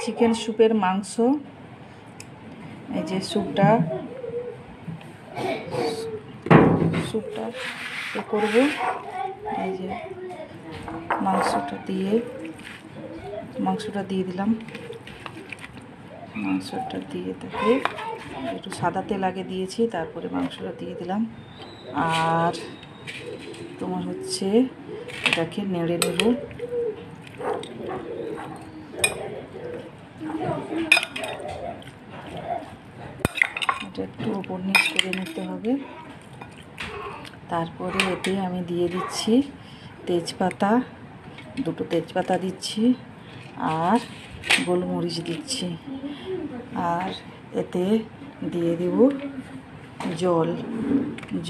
Chicken স্যুপের মাংস। এই যে স্যুপটা করব। এই যে মাংসটা দিয়ে দিলাম। মাংসটা দিয়ে তাকে একটু সাদা তেল আগে দিয়েছি, তারপরে মাংসটা দিয়ে দিলাম। আর তোমার হচ্ছে এটাকে নেড়ে নেব। এটা একটু উপর নিচ করে নিতে হবে। তারপরে এতে আমি দিয়ে দিচ্ছি তেজপাতা, 2টো তেজপাতা দিচ্ছি, আর গোলমরিচ দিচ্ছি। আর এতে দিয়ে দেব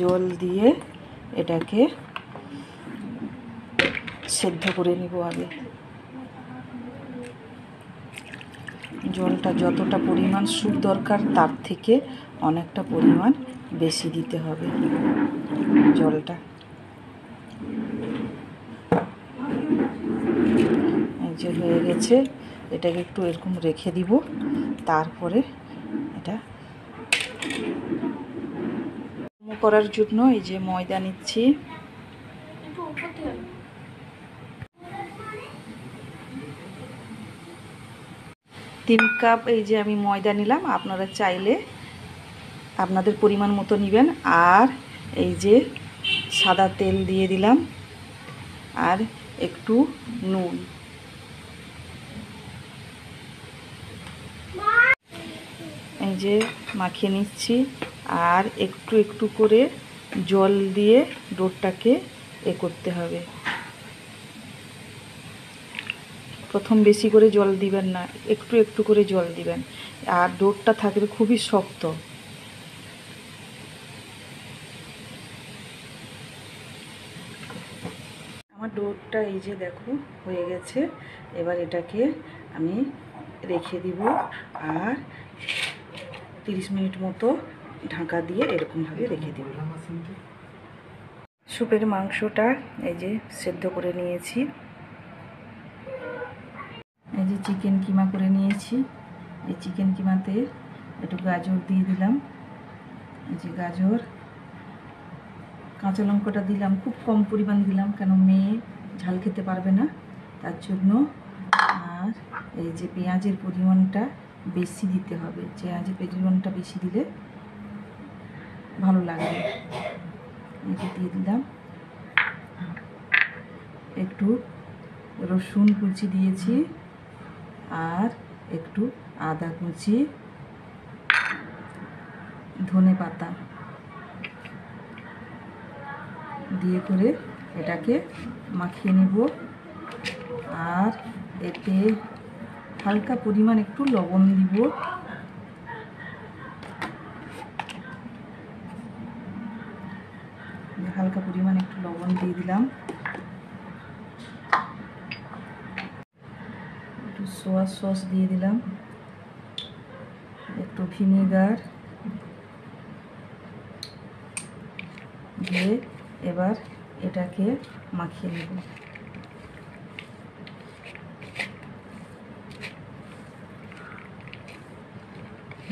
জল দিয়ে এটাকে সেদ্ধ করে নিব আগে। জলটা যতটা পরিমাণ স্যুপ দরকার তার থেকে অনেকটা পরিমাণ বেশি দিতে হবে জলটা। এই যে হয়ে গেছে, এটাকে একটু এরকম রেখে দিব। তারপরে এটা করার জন্য এই যে ময়দা নিচ্ছি। 3 কাপ এই যে আমি ময়দা নিলাম। আপনারা চাইলে আপনাদের পরিমাণ মতো নেবেন। আর এই যে সাদা তেল দিয়ে দিলাম, আর একটু নুন। এই যে মাখিয়ে নিচ্ছি, আর একটু একটু করে জল দিয়ে ডোটাকে করতে হবে। প্রথম বেশি করে জল দিবেন না, একটু একটু করে জল দিবেন। আর ডোটা থাকবে খুবই শক্ত। আমার ডোটা এই যে দেখো হয়ে গেছে। এবার এটাকে আমি রেখে দিব, আর 30 মিনিট মতো ঢাকা দিয়ে এরকমভাবে রেখে দিব। স্যুপের মাংসটা এই যে সেদ্ধ করে নিয়েছি। এই যে চিকেন কিমা করে নিয়েছি। এই চিকেন কিমাতে একটু গাজর দিয়ে দিলাম। এই যে গাজর, কাঁচা লঙ্কাটা দিলাম, খুব কম পরিমাণ দিলাম, কেন মেয়ে ঝাল খেতে পারবে না তার জন্য। আর এই যে পেঁয়াজের পরিমাণটা বেশি দিতে হবে। পেঁয়াজের পরিমাণটা বেশি দিলে ভালো লাগবে। এই যে দিয়ে দিলাম একটু রসুন কুচি দিয়েছি, আর একটু আদা কুচি, ধনে পাতা দিয়ে করে এটাকে মাখিয়ে নেব। আর এতে হালকা পরিমাণ একটু লবণ দিব। হালকা পরিমাণ একটু লবণ দিয়ে দিলাম। একটু সোয়া সস দিয়ে দিলাম, একটু ভিনেগার দিয়ে এবার এটাকে মাখিয়ে নেব।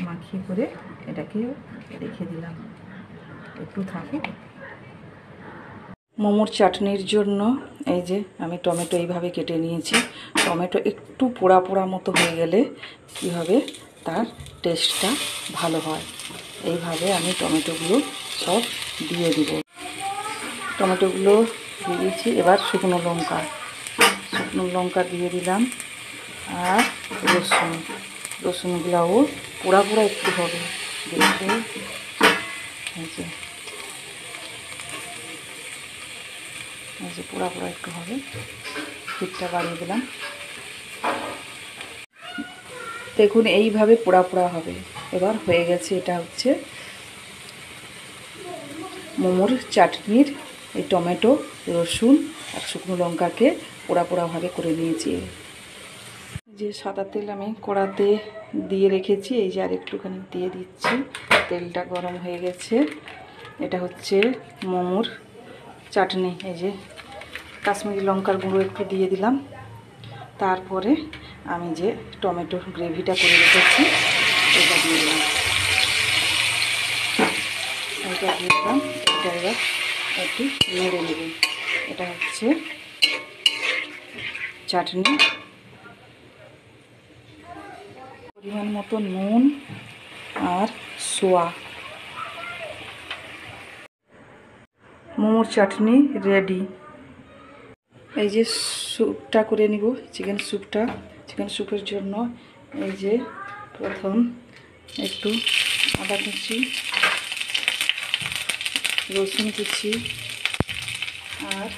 মাখিয়ে করে এটাকে রেখে দিলাম, একটু থাকুক। মোমোর চাটনির জন্য এই যে আমি টমেটো এইভাবে কেটে নিয়েছি। টমেটো একটু পোড়া পোড়া মতো হয়ে গেলে কি হবে, তার টেস্টটা ভালো হয়। এইভাবে আমি টমেটোগুলো সব দিয়ে দিব। টমেটোগুলো দিয়ে দিয়েছি। এবার শুকনো লঙ্কা দিয়ে দিলাম, আর রসুনগুলাও পোড়া পোড়া একটু হবে দেখে। এই যে পোড়া পোড়া একটু হবে, হিটটা বাড়িয়ে দিলাম। দেখুন এইভাবে পোড়া পোড়া হবে। এবার হয়ে গেছে। এটা হচ্ছে মোমোর চাটনির এই টমেটো, রসুন আর শুকনো লঙ্কাকে পোড়া পোড়াভাবে করে নিয়েছি। যে সাদা তেল আমি কড়াতে দিয়ে রেখেছি, এই যে আর একটুখানি দিয়ে দিচ্ছি। তেলটা গরম হয়ে গেছে। এটা হচ্ছে মোমোর চাটনি। এই যে কাশ্মীরি লঙ্কার গুঁড়ো একটু দিয়ে দিলাম। তারপরে আমি যে টমেটোর গ্রেভিটা করে রেখেছি এটা দিয়ে দিলাম। এটা দিয়ে দিলাম। এটা এবার একটু নেড়ে নেব। এটা হচ্ছে চাটনি। পরিমাণ মতো নুন আর সোয়া। মোমোর চাটনি রেডি। এই যে স্যুপটা করে নিব, চিকেন স্যুপটা। চিকেন স্যুপের জন্য এই যে প্রথম একটু আদা কুচি, রসুন কুচি আর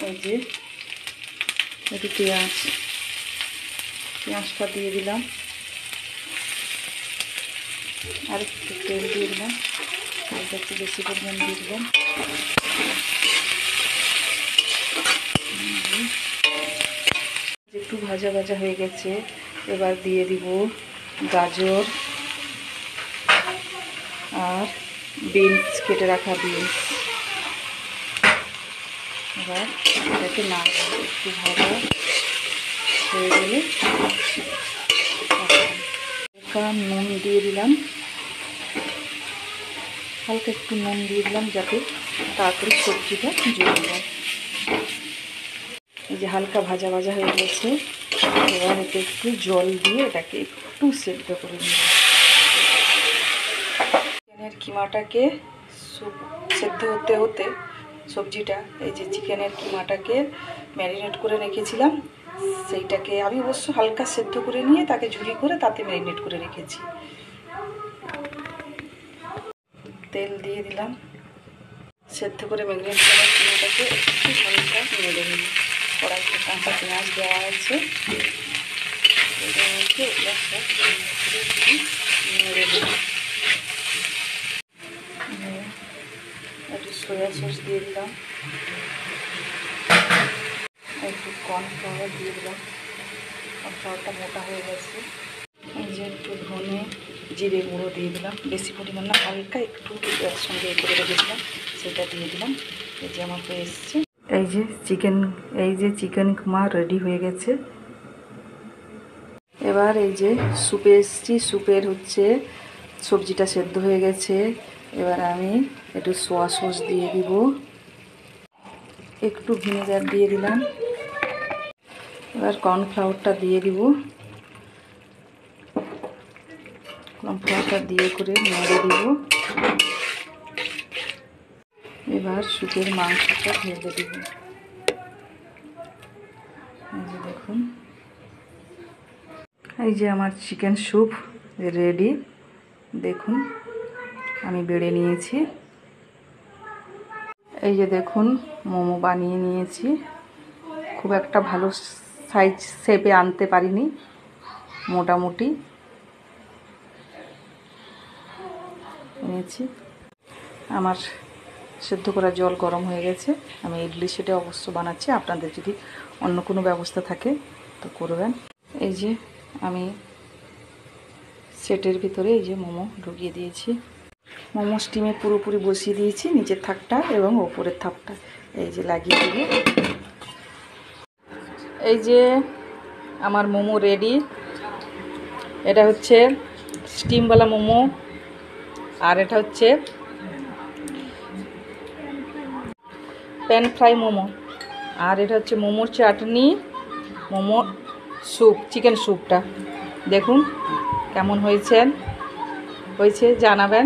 এই যে একটু পেঁয়াজটা দিয়ে দিলাম। আর একটু তেল দিয়ে দিলাম। তেলটা একটু বেশি পরিমাণ দিয়ে দিলাম। একটু ভাজা ভাজা হয়ে গেছে। এবার দিয়ে দিব গাজর আর বিনস, কেটে রাখা বিনস। এবার এটাকে নাড়ব। একটু ভাজা হয়ে গেলে হালকা নুন দিয়ে দিলাম। হালকা একটু নুন দিয়ে দিলাম যাতে তাড়াতাড়ি সবজিটা জ্বলে যায়। এই যে হালকা ভাজা ভাজা হয়ে গেছে। এবার এতে একটু জল দিয়ে এটাকে একটু সেদ্ধ করে নিব। চিকেনের কিমাটাকে সেদ্ধ হতে হতে সবজিটা, এই যে চিকেনের কিমাটাকে ম্যারিনেট করে রেখেছিলাম, সেইটাকে আমি অবশ্য হালকা সেদ্ধ করে নিয়ে তাকে ঝুরি করে তাতে ম্যারিনেট করে রেখেছি। তেল দিয়ে দিলাম। সেদ্ধ করে ম্যারিনেট করা কিমাটাকে একটু হালকা নেড়ে নিব। কড়াইতে কাঁচা পেঁয়াজ দেওয়া আছে, নেড়ে দেব। একটু সয়া সস দিয়ে দিলাম। একটু কর্নফ্লাওয়ার দিয়ে দিলাম। কর্নফ্লাওয়ারটা মোটা হয়ে গেছে। এই যে একটু ধনে জিরে গুঁড়ো দিয়ে দিলাম। বেশি পরিমাণ না, হালকা একটু একসঙ্গে করে রেখেছিলাম, সেটা দিয়ে দিলাম। এই যে আমার হয়ে এসছে। এই যে চিকেন কিমা রেডি হয়ে গেছে। এবার এই যে স্যুপে এসছি। স্যুপের হচ্ছে সবজিটা সেদ্ধ হয়ে গেছে। এবার আমি একটু সোয়া সস দিয়ে দিব। একটু ভিনেগার দিয়ে দিলাম। এবার কর্নফ্লাওয়ারটা দিয়ে দিব। কর্নফ্লাওয়ারটা দিয়ে করে নেড়ে দিব। এবার স্যুপের মাংসটা ঢেলে দিব। এই যে দেখুন, এই যে আমার চিকেন স্যুপ রেডি। দেখুন আমি বেড়ে নিয়েছি। এই যে দেখুন মোমো বানিয়ে নিয়েছি। খুব একটা ভালো সাইজ শেপে আনতে পারিনি, মোটামুটি এনেছি। আমার সেদ্ধ করা জল গরম হয়ে গেছে। আমি ইডলি সেটে অবশ্য বানাচ্ছি, আপনাদের যদি অন্য কোনো ব্যবস্থা থাকে তো করবেন। এই যে আমি সেটের ভিতরে এই যে মোমো ঢুকিয়ে দিয়েছি। মোমো স্টিমে পুরোপুরি বসিয়ে দিয়েছি, নিচের থাকটা এবং ওপরের থাকটা এই যে লাগিয়ে দেব। এই যে আমার মোমো রেডি। এটা হচ্ছে স্টিমওয়ালা মোমো, আর এটা হচ্ছে প্যান ফ্রাই মোমো, আর এটা হচ্ছে মোমোর চাটনি, মোমো স্যুপ, চিকেন স্যুপটা। দেখুন কেমন হয়েছে জানাবেন।